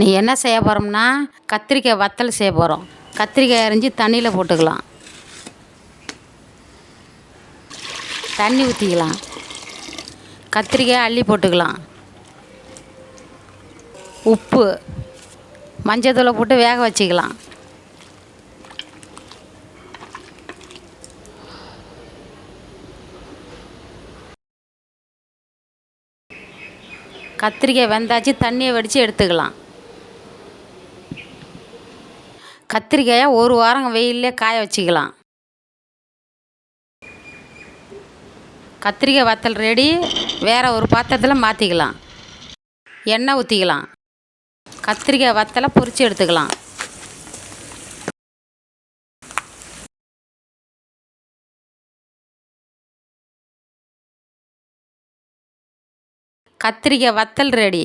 நீ என்ன செய்ய போகிறோம்னா கத்திரிக்காய் வத்தல் செய்ய போகிறோம். கத்திரிக்காய் அரிஞ்சு தண்ணியில் போட்டுக்கலாம். தண்ணி ஊற்றிக்கலாம். கத்திரிக்காய் அள்ளி போட்டுக்கலாம். உப்பு மஞ்சத்தூளை போட்டு வேக வச்சுக்கலாம். கத்திரிக்காய் வெந்தாச்சு தண்ணியை வடித்து எடுத்துக்கலாம். கத்திரிக்காயை ஒரு வாரம் வெயிலே காய வச்சுக்கலாம். கத்திரிக்காய் வத்தல் ரெடி. வேறு ஒரு பாத்திரத்தில் மாற்றிக்கலாம். எண்ணெய் ஊற்றிக்கலாம். கத்திரிக்காய் வத்தலை பொரித்து எடுத்துக்கலாம். கத்திரிக்காய் வத்தல் ரெடி.